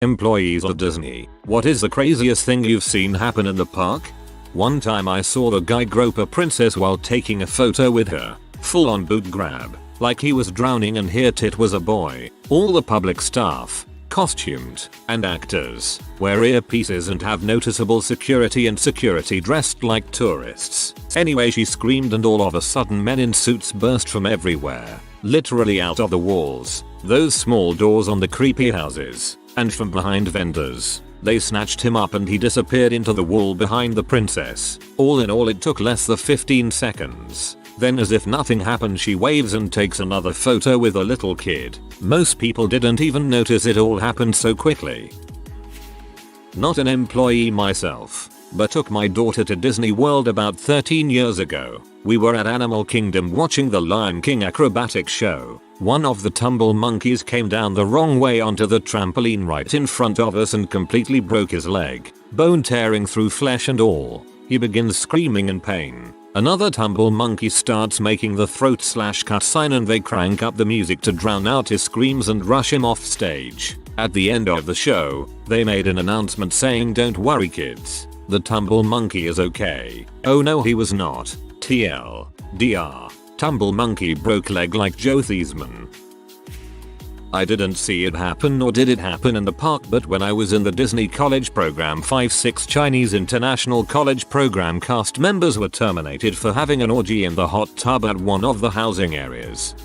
Employees of Disney, what is the craziest thing you've seen happen in the park? One time I saw a guy grope a princess while taking a photo with her. Full on boot grab. Like he was drowning and here it was a boy. All the public staff, costumed, and actors wear earpieces and have noticeable security and security dressed like tourists. Anyway, she screamed and all of a sudden men in suits burst from everywhere. Literally out of the walls, those small doors on the creepy houses, and from behind vendors. They snatched him up and he disappeared into the wall behind the princess. All in all it took less than 15 seconds. Then as if nothing happened she waves and takes another photo with a little kid. Most people didn't even notice it all happened so quickly. Not an employee myself, but took my daughter to Disney World about 13 years ago. We were at Animal Kingdom watching the Lion King acrobatic show. One of the tumble monkeys came down the wrong way onto the trampoline right in front of us and completely broke his leg, bone tearing through flesh and all. He begins screaming in pain. Another tumble monkey starts making the throat/cut sign and they crank up the music to drown out his screams and rush him off stage. At the end of the show, they made an announcement saying, "Don't worry kids, the tumble monkey is okay." Oh no, he was not. TLDR. Tumble monkey broke leg like Joe Theismann. I didn't see it happen nor did it happen in the park, but when I was in the Disney College Program 5-6 Chinese International College Program cast members were terminated for having an orgy in the hot tub at one of the housing areas.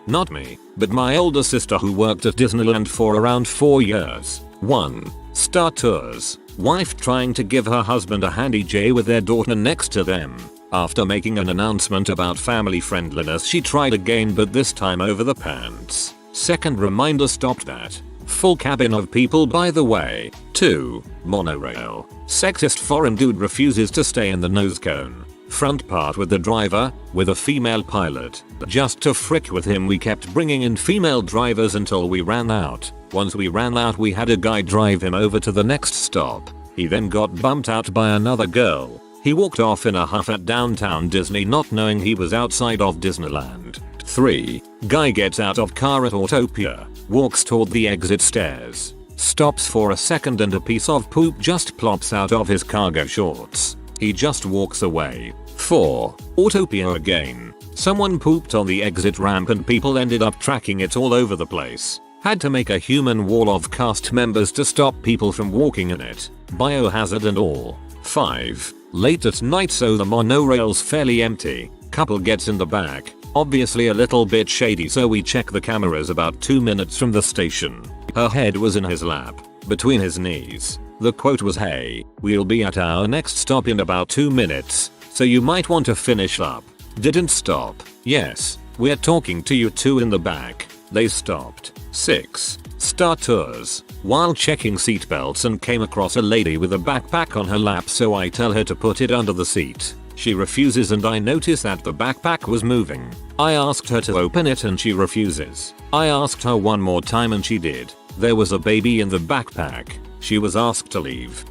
Not me, but my older sister who worked at Disneyland for around 4 years. 1. Star Tours. Wife trying to give her husband a handy J with their daughter next to them. After making an announcement about family friendliness she tried again, but this time over the pants. Second reminder stopped that. Full cabin of people by the way. 2. Monorail. Sexist foreign dude refuses to stay in the nose cone. Front part with the driver, with a female pilot. Just to frick with him we kept bringing in female drivers until we ran out. Once we ran out we had a guy drive him over to the next stop. He then got bumped out by another girl. He walked off in a huff at downtown Disney not knowing he was outside of Disneyland. 3. Guy gets out of car at Autopia, walks toward the exit stairs, stops for a second and a piece of poop just plops out of his cargo shorts. He just walks away. 4. Autopia again. Someone pooped on the exit ramp and people ended up tracking it all over the place. Had to make a human wall of cast members to stop people from walking in it. Biohazard and all. 5. Late at night so the monorail's fairly empty. Couple gets in the back. Obviously a little bit shady so we check the cameras about 2 minutes from the station. Her head was in his lap, between his knees. The quote was, "Hey, we'll be at our next stop in about 2 minutes, so you might want to finish up." Didn't stop. "Yes, we're talking to you two in the back." They stopped. 6. Star Tours. While checking seatbelts and came across a lady with a backpack on her lap so I tell her to put it under the seat. She refuses and I notice that the backpack was moving. I asked her to open it and she refuses. I asked her one more time and she did. There was a baby in the backpack. She was asked to leave.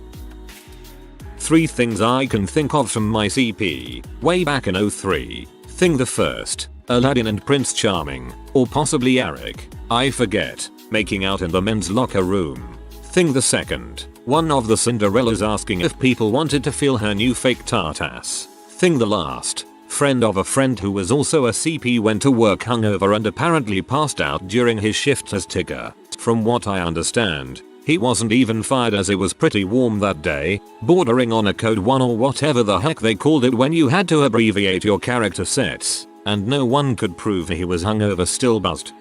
3 things I can think of from my CP, way back in 03. Thing the first, Aladdin and Prince Charming, or possibly Eric, I forget, making out in the men's locker room. Thing the second, one of the Cinderellas asking if people wanted to feel her new fake tartas. Thing the last, friend of a friend who was also a CP went to work hungover and apparently passed out during his shift as Tigger. From what I understand, he wasn't even fired as it was pretty warm that day, bordering on a code 1 or whatever the heck they called it when you had to abbreviate your character sets, and no one could prove he was hungover still buzzed.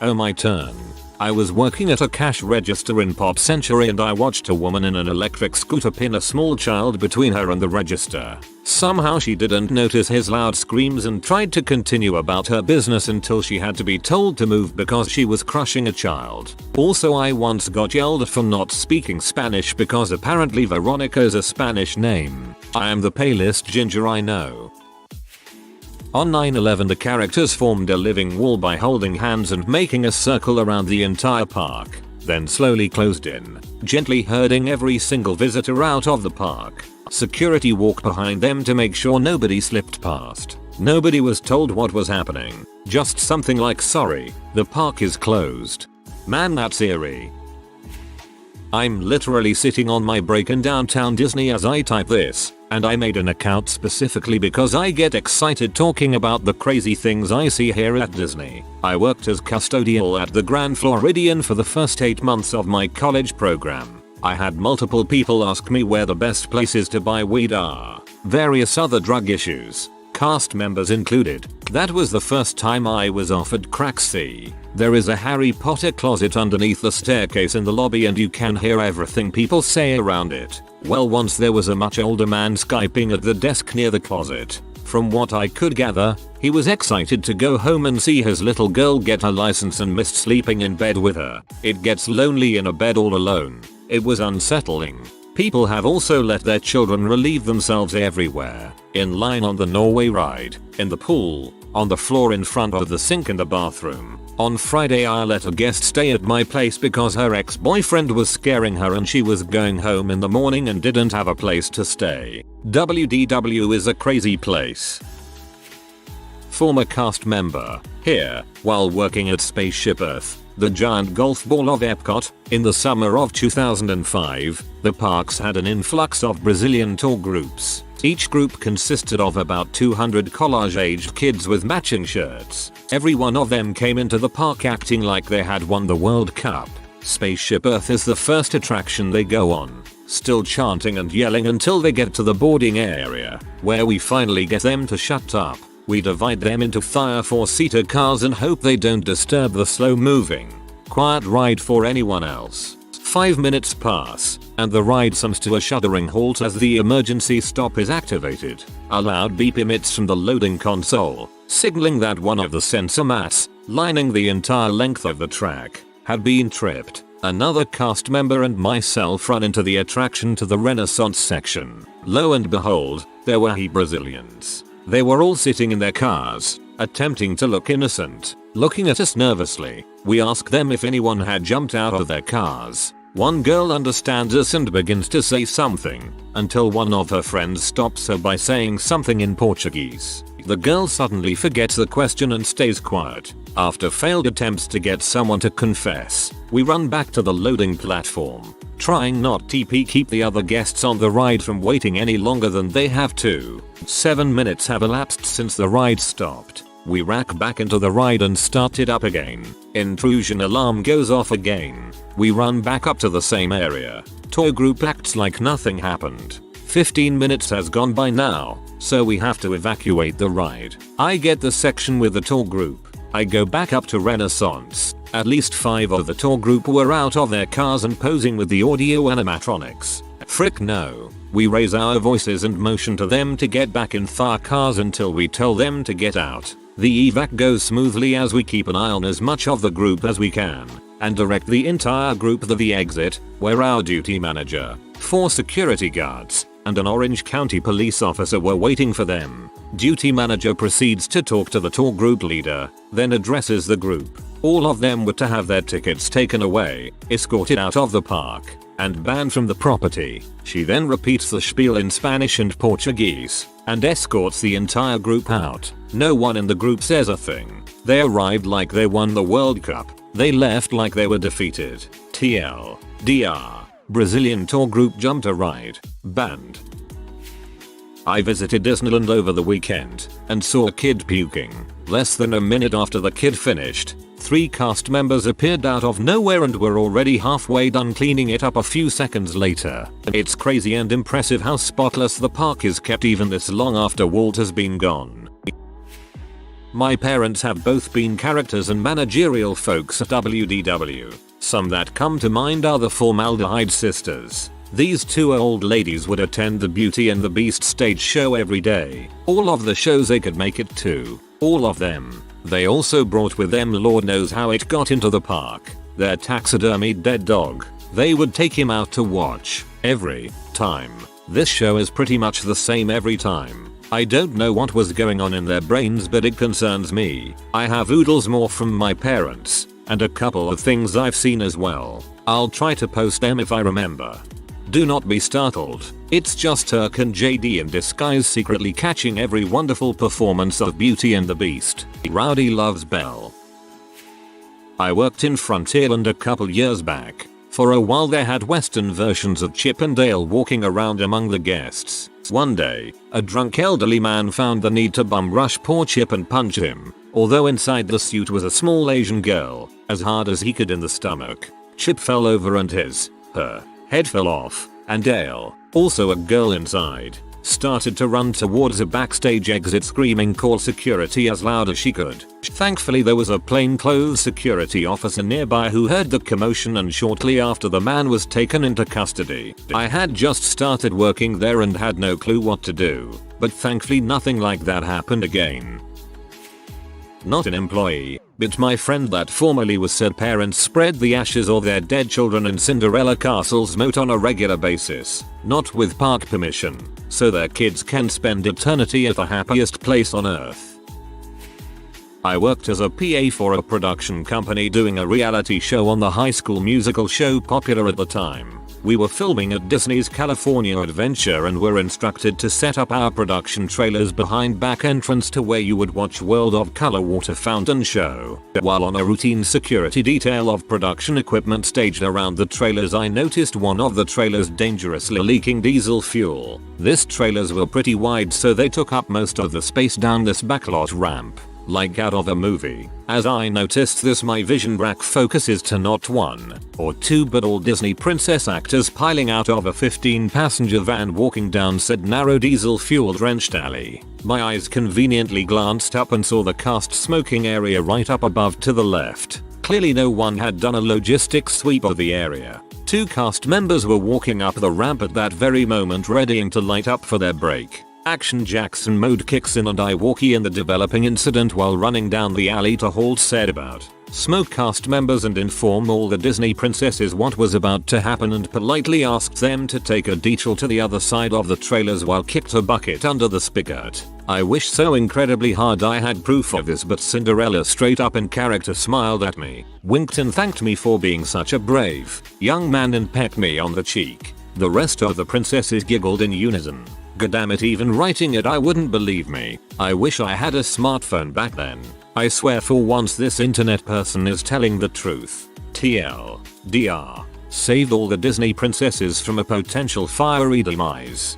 Oh, my turn. I was working at a cash register in Pop Century and I watched a woman in an electric scooter pin a small child between her and the register. Somehow she didn't notice his loud screams and tried to continue about her business until she had to be told to move because she was crushing a child. Also, I once got yelled at for not speaking Spanish because apparently Veronica is a Spanish name. I am the palest ginger I know. On 9/11 the characters formed a living wall by holding hands and making a circle around the entire park, then slowly closed in, gently herding every single visitor out of the park. Security walked behind them to make sure nobody slipped past. Nobody was told what was happening, just something like, "Sorry, the park is closed." Man, that's eerie. I'm literally sitting on my break in downtown Disney as I type this, and I made an account specifically because I get excited talking about the crazy things I see here at Disney. I worked as custodial at the Grand Floridian for the first 8 months of my college program. I had multiple people ask me where the best places to buy weed are. Various other drug issues, cast members included. That was the first time I was offered crack. See, there is a Harry Potter closet underneath the staircase in the lobby and you can hear everything people say around it. Well, once there was a much older man Skyping at the desk near the closet. From what I could gather, he was excited to go home and see his little girl get her license and missed sleeping in bed with her. It gets lonely in a bed all alone. It was unsettling. People have also let their children relieve themselves everywhere. In line on the Norway ride, in the pool, on the floor in front of the sink in the bathroom. On Friday I let a guest stay at my place because her ex-boyfriend was scaring her and she was going home in the morning and didn't have a place to stay. WDW is a crazy place. Former cast member, here, while working at Spaceship Earth, the giant golf ball of Epcot, in the summer of 2005, the parks had an influx of Brazilian tour groups. Each group consisted of about 200 college-aged kids with matching shirts. Every one of them came into the park acting like they had won the World Cup. Spaceship Earth is the first attraction they go on, still chanting and yelling until they get to the boarding area, where we finally get them to shut up. We divide them into 3 4-seater cars and hope they don't disturb the slow-moving, quiet ride for anyone else. 5 minutes pass, and the ride comes to a shuddering halt as the emergency stop is activated. A loud beep emits from the loading console, signaling that one of the sensor mats, lining the entire length of the track, had been tripped. Another cast member and myself run into the attraction to the Renaissance section. Lo and behold, there were Brazilians. They were all sitting in their cars, attempting to look innocent, looking at us nervously. We ask them if anyone had jumped out of their cars. One girl understands us and begins to say something, until one of her friends stops her by saying something in Portuguese. The girl suddenly forgets the question and stays quiet. After failed attempts to get someone to confess, we run back to the loading platform, trying not to keep the other guests on the ride from waiting any longer than they have to. 7 minutes have elapsed since the ride stopped. We rack back into the ride and start it up again. Intrusion alarm goes off again. We run back up to the same area. Tour group acts like nothing happened. 15 minutes has gone by now, so we have to evacuate the ride. I get the section with the tour group. I go back up to Renaissance. At least 5 of the tour group were out of their cars and posing with the audio animatronics. Frick no. We raise our voices and motion to them to get back in their cars until we tell them to get out. The evac goes smoothly as we keep an eye on as much of the group as we can, and direct the entire group to the exit, where our duty manager, 4 security guards, and an Orange County police officer were waiting for them. Duty manager proceeds to talk to the tour group leader, then addresses the group. All of them were to have their tickets taken away, escorted out of the park, and banned from the property. She then repeats the spiel in Spanish and Portuguese, and escorts the entire group out. No one in the group says a thing. They arrived like they won the World Cup. They left like they were defeated. TLDR. Brazilian tour group jumped a ride. Banned. I visited Disneyland over the weekend and saw a kid puking. Less than a minute after the kid finished, 3 cast members appeared out of nowhere and were already halfway done cleaning it up a few seconds later. It's crazy and impressive how spotless the park is kept even this long after Walt has been gone. My parents have both been characters and managerial folks at WDW. Some that come to mind are the Formaldehyde sisters. These 2 old ladies would attend the Beauty and the Beast stage show every day. All of the shows they could make it to. All of them. They also brought with them Lord knows how it got into the park. Their taxidermied dead dog. They would take him out to watch. Every time. This show is pretty much the same every time. I don't know what was going on in their brains, but it concerns me. I have oodles more from my parents, and a couple of things I've seen as well. I'll try to post them if I remember. Do not be startled. It's just Turk and JD in disguise secretly catching every wonderful performance of Beauty and the Beast. Rowdy loves Belle. I worked in Frontierland a couple years back. For a while they had western versions of Chip and Dale walking around among the guests. One day, a drunk elderly man found the need to bum rush poor Chip and punch him. Although inside the suit was a small Asian girl, as hard as he could in the stomach. Chip fell over and her head fell off, and Dale, also a girl inside, started to run towards a backstage exit screaming call security as loud as she could. Thankfully there was a plainclothes security officer nearby who heard the commotion, and shortly after the man was taken into custody. I had just started working there and had no clue what to do, but thankfully nothing like that happened again. Not an employee, but my friend that formerly was said parents spread the ashes of their dead children in Cinderella Castle's moat on a regular basis, not with park permission, so their kids can spend eternity at the happiest place on earth. I worked as a PA for a production company doing a reality show on the High School Musical show popular at the time. We were filming at Disney's California Adventure and were instructed to set up our production trailers behind back entrance to where you would watch World of Color water fountain show. While on a routine security detail of production equipment staged around the trailers, I noticed one of the trailers dangerously leaking diesel fuel. These trailers were pretty wide, so they took up most of the space down this backlot ramp. Like out of a movie. As I noticed this, my vision rack focuses to not one or two but all Disney princess actors piling out of a 15-passenger van walking down said narrow diesel fuel drenched alley. My eyes conveniently glanced up and saw the cast smoking area right up above to the left. Clearly no one had done a logistics sweep of the area. Two cast members were walking up the ramp at that very moment, readying to light up for their break. Action Jackson mode kicks in and I walkie in the developing incident while running down the alley to halt said about smoke cast members and inform all the Disney princesses what was about to happen, and politely asked them to take a detour to the other side of the trailers while kicked a bucket under the spigot. I wish so incredibly hard I had proof of this, but Cinderella straight up in character smiled at me, winked and thanked me for being such a brave young man and pecked me on the cheek. The rest of the princesses giggled in unison. Goddammit, even writing it I wouldn't believe me. I wish I had a smartphone back then. I swear for once this internet person is telling the truth. TLDR. Saved all the Disney princesses from a potential fiery demise.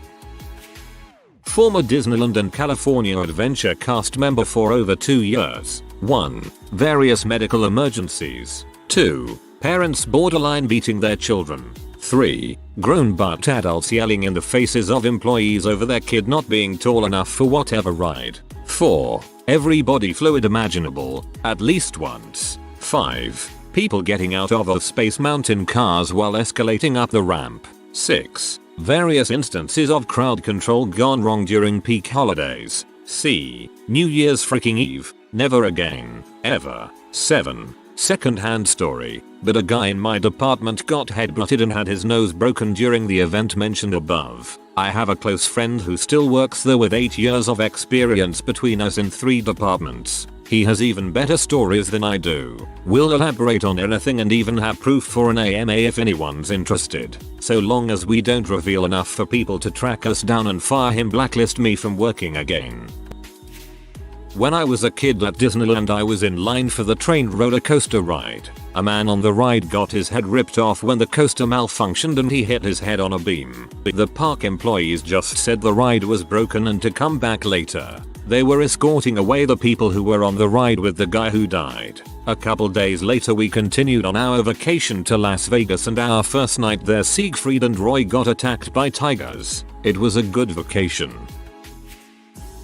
Former Disneyland and California Adventure cast member for over 2 years. 1. Various medical emergencies. 2. Parents borderline beating their children. 3. Grown butt adults yelling in the faces of employees over their kid not being tall enough for whatever ride. 4. Every body fluid imaginable, at least once. 5. People getting out of Space Mountain cars while escalating up the ramp. 6. Various instances of crowd control gone wrong during peak holidays. C. New Year's freaking Eve, never again, ever. 7. Second-hand story, but a guy in my department got headbutted and had his nose broken during the event mentioned above. I have a close friend who still works there with 8 years of experience between us in 3 departments. He has even better stories than I do. We'll elaborate on anything and even have proof for an AMA if anyone's interested. So long as we don't reveal enough for people to track us down and fire him, blacklist me from working again. When I was a kid at Disneyland, I was in line for the train roller coaster ride. A man on the ride got his head ripped off when the coaster malfunctioned and he hit his head on a beam. The park employees just said the ride was broken and to come back later. They were escorting away the people who were on the ride with the guy who died. A couple days later we continued on our vacation to Las Vegas, and our first night there Siegfried and Roy got attacked by tigers. It was a good vacation.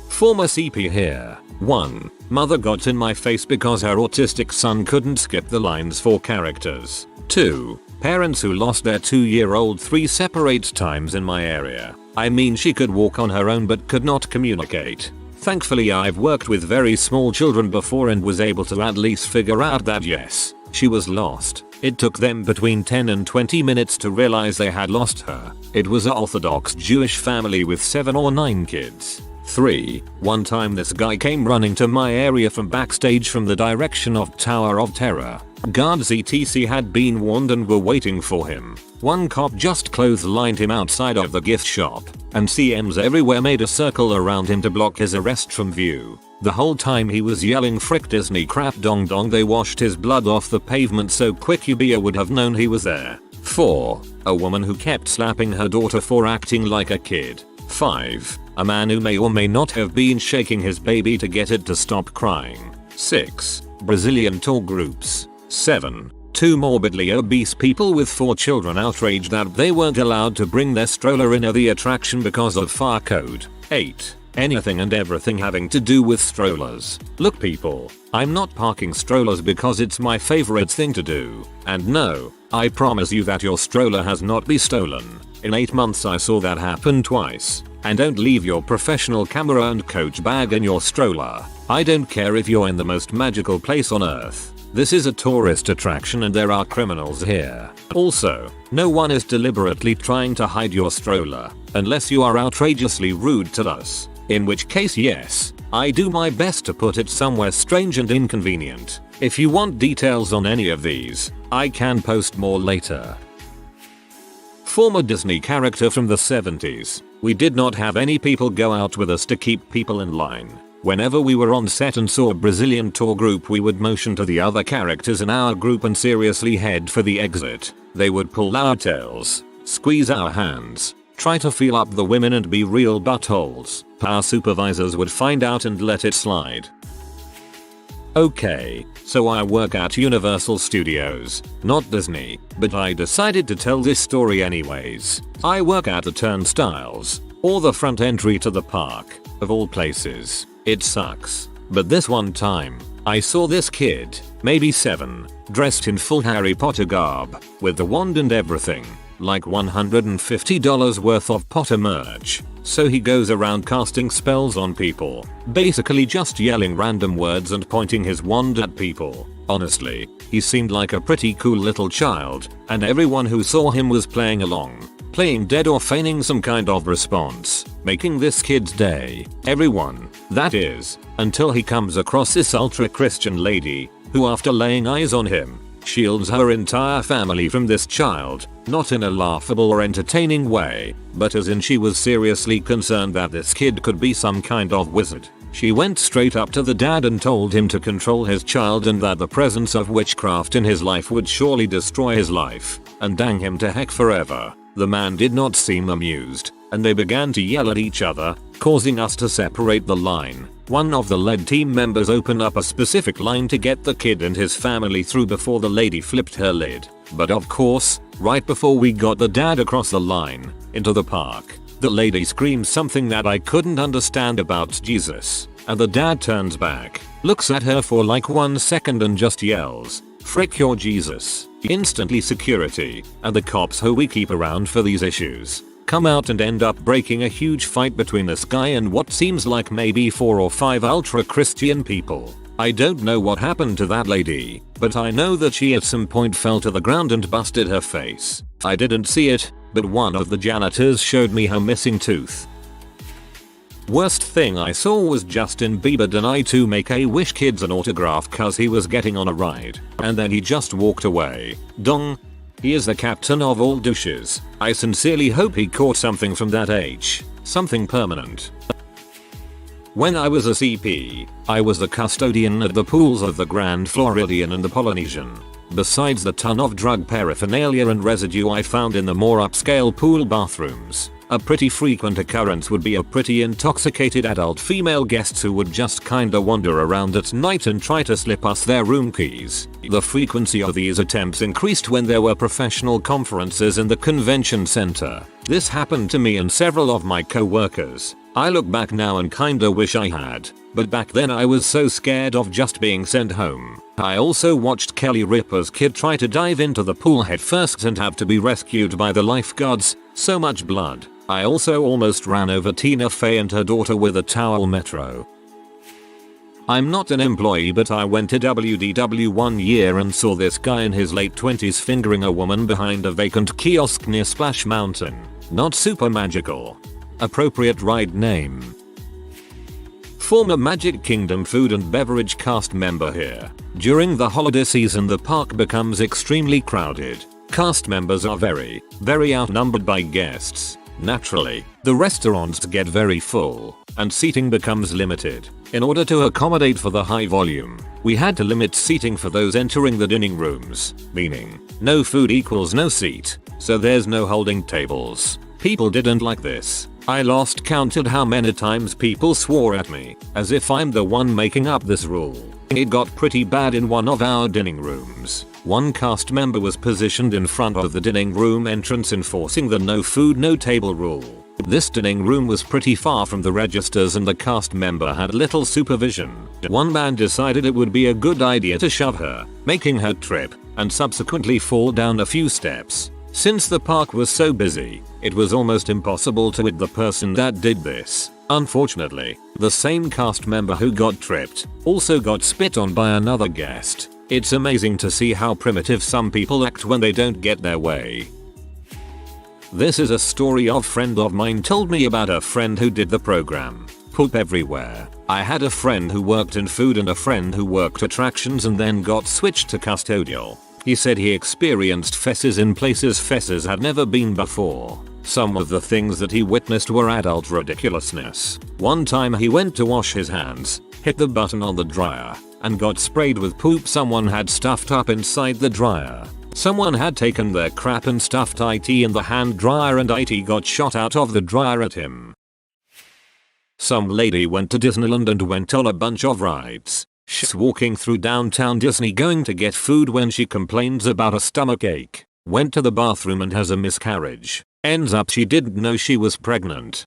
Former CP here. 1. Mother got in my face because her autistic son couldn't skip the lines for characters. 2. Parents who lost their 2-year-old 3 separate times in my area. I mean, she could walk on her own but could not communicate. Thankfully I've worked with very small children before and was able to at least figure out that yes, she was lost. It took them between 10 and 20 minutes to realize they had lost her. It was an Orthodox Jewish family with 7 or 9 kids. 3. One time this guy came running to my area from backstage from the direction of Tower of Terror. Guards etc had been warned and were waiting for him. One cop just clotheslined him outside of the gift shop, and CMs everywhere made a circle around him to block his arrest from view. The whole time he was yelling "Frick Disney crap dong dong." They washed his blood off the pavement so quick you would have known he was there. 4. A woman who kept slapping her daughter for acting like a kid. 5. A man who may or may not have been shaking his baby to get it to stop crying. 6. Brazilian tour groups. 7. 2 morbidly obese people with 4 children outraged that they weren't allowed to bring their stroller in the attraction because of fire code. 8. Anything and everything having to do with strollers. Look people, I'm not parking strollers because it's my favorite thing to do. And no, I promise you that your stroller has not been stolen. In 8 months I saw that happen twice. And don't leave your professional camera and coach bag in your stroller. I don't care if you're in the most magical place on earth. This is a tourist attraction and there are criminals here. Also, no one is deliberately trying to hide your stroller, unless you are outrageously rude to us. In which case yes, I do my best to put it somewhere strange and inconvenient. If you want details on any of these, I can post more later. Former Disney character from the 70s. We did not have any people go out with us to keep people in line. Whenever we were on set and saw a Brazilian tour group, we would motion to the other characters in our group and seriously head for the exit. They would pull our tails, squeeze our hands, try to feel up the women and be real buttholes. Our supervisors would find out and let it slide. Okay, so I work at Universal Studios, not Disney, but I decided to tell this story anyways. I work at the turnstiles, or the front entry to the park, of all places. It sucks. But this one time, I saw this kid, maybe 7, dressed in full Harry Potter garb, with the wand and everything, like $150 worth of Potter merch. So he goes around casting spells on people, basically just yelling random words and pointing his wand at people. Honestly, he seemed like a pretty cool little child, and everyone who saw him was playing along, playing dead or feigning some kind of response, making this kid's day. Everyone, that is, until he comes across this ultra-Christian lady, who after laying eyes on him, shields her entire family from this child, not in a laughable or entertaining way, but as in she was seriously concerned that this kid could be some kind of wizard. She went straight up to the dad and told him to control his child and that the presence of witchcraft in his life would surely destroy his life, and dang him to heck forever. The man did not seem amused, and they began to yell at each other, causing us to separate the line. One of the lead team members opened up a specific line to get the kid and his family through before the lady flipped her lid. But of course, right before we got the dad across the line, into the park, the lady screamed something that I couldn't understand about Jesus, and the dad turns back, looks at her for like 1 second and just yells, "Frick your Jesus." Instantly security, and the cops who we keep around for these issues, come out and end up breaking a huge fight between this guy and what seems like maybe 4 or 5 ultra-Christian people. I don't know what happened to that lady, but I know that she at some point fell to the ground and busted her face. I didn't see it, but one of the janitors showed me her missing tooth. Worst thing I saw was Justin Bieber deny to make a Wish kids an autograph cause he was getting on a ride, and then he just walked away. Dong. He is the captain of all douches. I sincerely hope he caught something from that H. Something permanent. When I was a CP, I was the custodian at the pools of the Grand Floridian and the Polynesian. Besides the ton of drug paraphernalia and residue I found in the more upscale pool bathrooms, a pretty frequent occurrence would be a pretty intoxicated adult female guests who would just kinda wander around at night and try to slip us their room keys. The frequency of these attempts increased when there were professional conferences in the convention center. This happened to me and several of my co-workers. I look back now and kinda wish I had, but back then I was so scared of just being sent home. I also watched Kelly Ripa's kid try to dive into the pool head first and have to be rescued by the lifeguards. So much blood. I also almost ran over Tina Fey and her daughter with a towel metro. I'm not an employee, but I went to WDW one year and saw this guy in his late 20s fingering a woman behind a vacant kiosk near Splash Mountain. Not super magical. Appropriate ride name. former Magic Kingdom food and beverage cast member here. During the holiday season the park becomes extremely crowded. Cast members are very outnumbered by guests. Naturally, the restaurants get very full, and seating becomes limited. In order to accommodate for the high volume, we had to limit seating for those entering the dining rooms, meaning no food equals no seat, so there's no holding tables. People didn't like this. I lost count at how many times people swore at me, as if I'm the one making up this rule. It got pretty bad in one of our dining rooms. One cast member was positioned in front of the dining room entrance enforcing the no food no table rule. This dining room was pretty far from the registers and the cast member had little supervision. One man decided it would be a good idea to shove her, making her trip, and subsequently fall down a few steps. Since the park was so busy, it was almost impossible to hit the person that did this. Unfortunately, the same cast member who got tripped also got spit on by another guest. It's amazing to see how primitive some people act when they don't get their way. This is a story a friend of mine told me about a friend who did the program. Poop everywhere. I had a friend who worked in food and a friend who worked attractions and then got switched to custodial. He said he experienced fesses in places fesses had never been before. Some of the things that he witnessed were adult ridiculousness. One time he went to wash his hands, hit the button on the dryer, and got sprayed with poop someone had stuffed up inside the dryer. Someone had taken their crap and stuffed it in the hand dryer and it got shot out of the dryer at him. Some lady went to Disneyland and went on a bunch of rides. She's walking through downtown Disney going to get food when she complains about a stomachache. Went to the bathroom and has a miscarriage. Ends up she didn't know she was pregnant.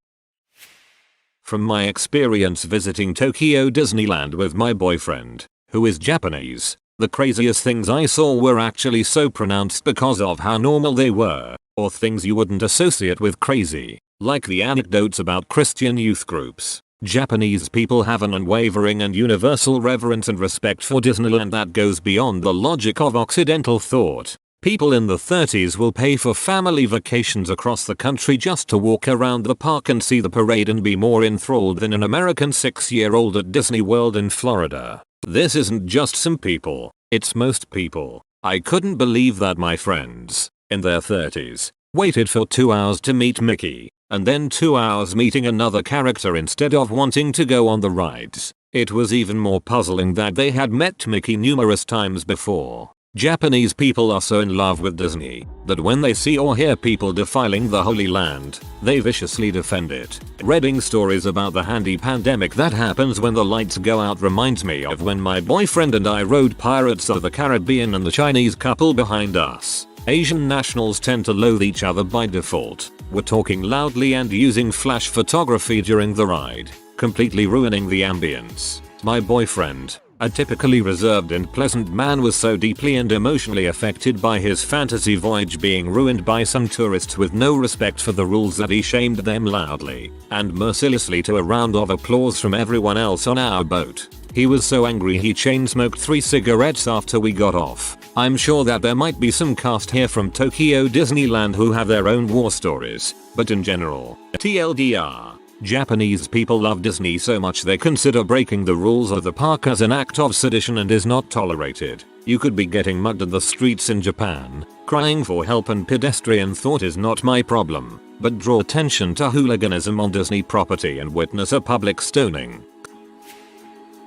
From my experience visiting Tokyo Disneyland with my boyfriend, who is Japanese, the craziest things I saw were actually so pronounced because of how normal they were, or things you wouldn't associate with crazy, like the anecdotes about Christian youth groups. Japanese people have an unwavering and universal reverence and respect for Disneyland that goes beyond the logic of Occidental thought. People in the 30s will pay for family vacations across the country just to walk around the park and see the parade and be more enthralled than an American 6-year-old at Disney World in Florida. This isn't just some people, it's most people. I couldn't believe that my friends, in their 30s, waited for 2 hours to meet Mickey, and then 2 hours meeting another character instead of wanting to go on the rides. It was even more puzzling that they had met Mickey numerous times before. Japanese people are so in love with Disney that when they see or hear people defiling the Holy Land, they viciously defend it. Reading stories about the handy pandemic that happens when the lights go out reminds me of when my boyfriend and I rode Pirates of the Caribbean and the Chinese couple behind us. Asian nationals tend to loathe each other by default. Were talking loudly and using flash photography during the ride, completely ruining the ambience. My boyfriend, a typically reserved and pleasant man, was so deeply and emotionally affected by his fantasy voyage being ruined by some tourists with no respect for the rules that he shamed them loudly and mercilessly to a round of applause from everyone else on our boat. He was so angry he chain smoked 3 cigarettes after we got off. I'm sure that there might be some cast here from Tokyo Disneyland who have their own war stories, but in general, TLDR. Japanese people love Disney so much they consider breaking the rules of the park as an act of sedition and is not tolerated. You could be getting mugged in the streets in Japan, crying for help, and pedestrian thought is not my problem, but draw attention to hooliganism on Disney property and witness a public stoning.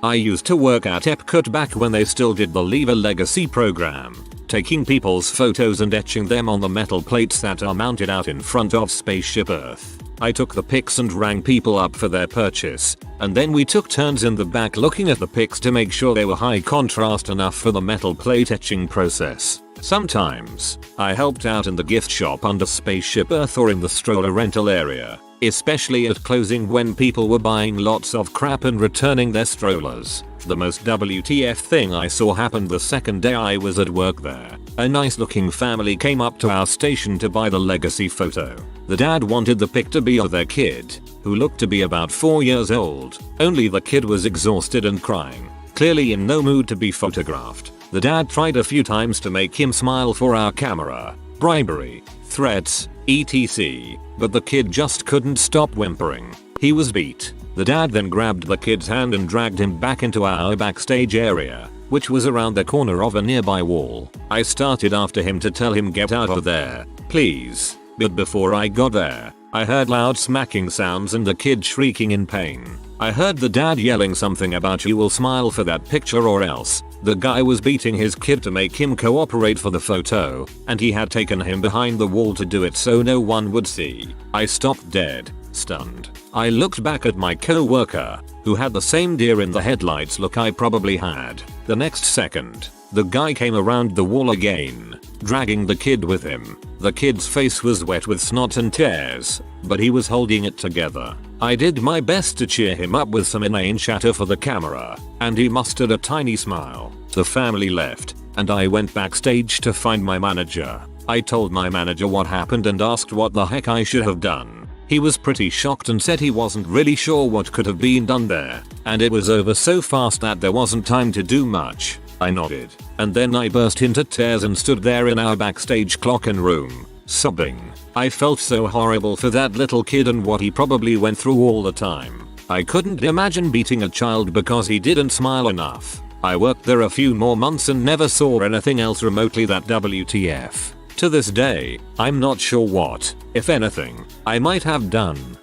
I used to work at Epcot back when they still did the Leave a Legacy program, taking people's photos and etching them on the metal plates that are mounted out in front of Spaceship Earth. I took the pics and rang people up for their purchase, and then we took turns in the back looking at the pics to make sure they were high contrast enough for the metal plate etching process. Sometimes, I helped out in the gift shop under Spaceship Earth or in the stroller rental area, especially at closing when people were buying lots of crap and returning their strollers. The most WTF thing I saw happened the second day I was at work there. A nice looking family came up to our station to buy the legacy photo. The dad wanted the pic to be of their kid, who looked to be about 4 years old, only the kid was exhausted and crying, clearly in no mood to be photographed. The dad tried a few times to make him smile for our camera, bribery, threats, etc., but the kid just couldn't stop whimpering. He was beat. The dad then grabbed the kid's hand and dragged him back into our backstage area, which was around the corner of a nearby wall. I started after him to tell him get out of there, please. But before I got there, I heard loud smacking sounds and the kid shrieking in pain. I heard the dad yelling something about you will smile for that picture or else. The guy was beating his kid to make him cooperate for the photo, and he had taken him behind the wall to do it so no one would see. I stopped dead, stunned. I looked back at my co-worker, who had the same deer in the headlights look I probably had. The next second, the guy came around the wall again, dragging the kid with him. The kid's face was wet with snot and tears, but he was holding it together. I did my best to cheer him up with some inane chatter for the camera, and he mustered a tiny smile. The family left, and I went backstage to find my manager. I told my manager what happened and asked what the heck I should have done. He was pretty shocked and said he wasn't really sure what could have been done there, and it was over so fast that there wasn't time to do much. I nodded, and then I burst into tears and stood there in our backstage clock-in room, sobbing. I felt so horrible for that little kid and what he probably went through all the time. I couldn't imagine beating a child because he didn't smile enough. I worked there a few more months and never saw anything else remotely that WTF. To this day, I'm not sure what, if anything, I might have done.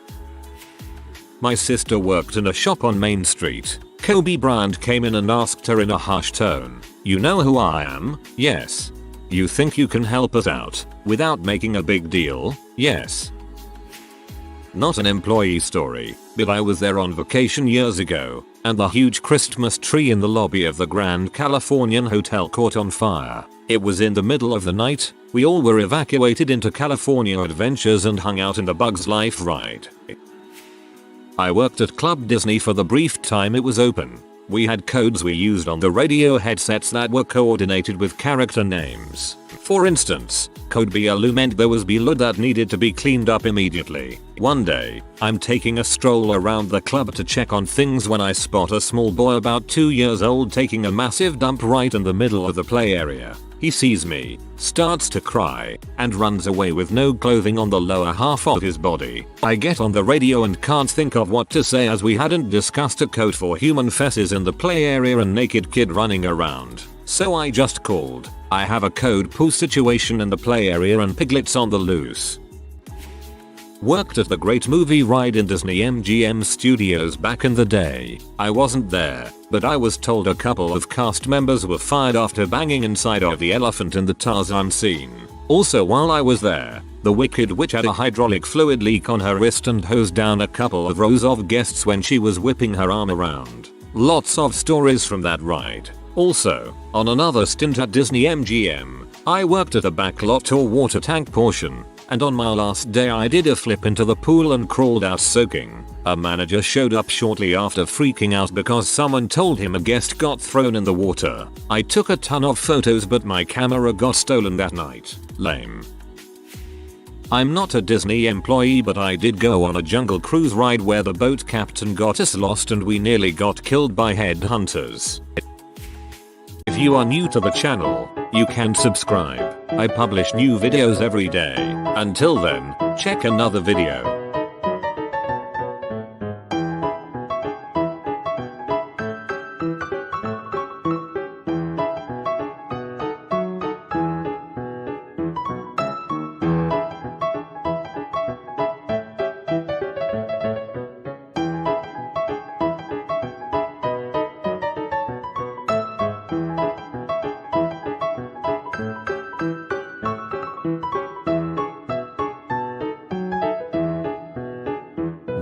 My sister worked in a shop on Main Street. Kobe Bryant came in and asked her in a hushed tone, "You know who I am? Yes. You think you can help us out, without making a big deal? Yes." Not an employee story, but I was there on vacation years ago, and the huge Christmas tree in the lobby of the Grand Californian Hotel caught on fire. It was in the middle of the night. We all were evacuated into California Adventures and hung out in the Bugs Life ride. I worked at Club Disney for the brief time it was open. We had codes we used on the radio headsets that were coordinated with character names. For instance, code BLU meant there was blood that needed to be cleaned up immediately. One day, I'm taking a stroll around the club to check on things when I spot a small boy about 2 years old taking a massive dump right in the middle of the play area. He sees me, starts to cry, and runs away with no clothing on the lower half of his body. I get on the radio and can't think of what to say as we hadn't discussed a code for human faces in the play area and naked kid running around. So I just called, "I have a code poo situation in the play area and piglets on the loose." Worked at the Great Movie Ride in Disney MGM Studios back in the day. I wasn't there, but I was told a couple of cast members were fired after banging inside of the elephant in the Tarzan scene. Also while I was there, the Wicked Witch had a hydraulic fluid leak on her wrist and hosed down a couple of rows of guests when she was whipping her arm around. Lots of stories from that ride. Also, on another stint at Disney MGM, I worked at the backlot or water tank portion. And on my last day I did a flip into the pool and crawled out soaking. A manager showed up shortly after freaking out because someone told him a guest got thrown in the water. I took a ton of photos but my camera got stolen that night. Lame. I'm not a Disney employee but I did go on a jungle cruise ride where the boat captain got us lost and we nearly got killed by headhunters. If you are new to the channel, you can subscribe. I publish new videos every day. Until then, check another video.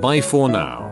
Bye for now.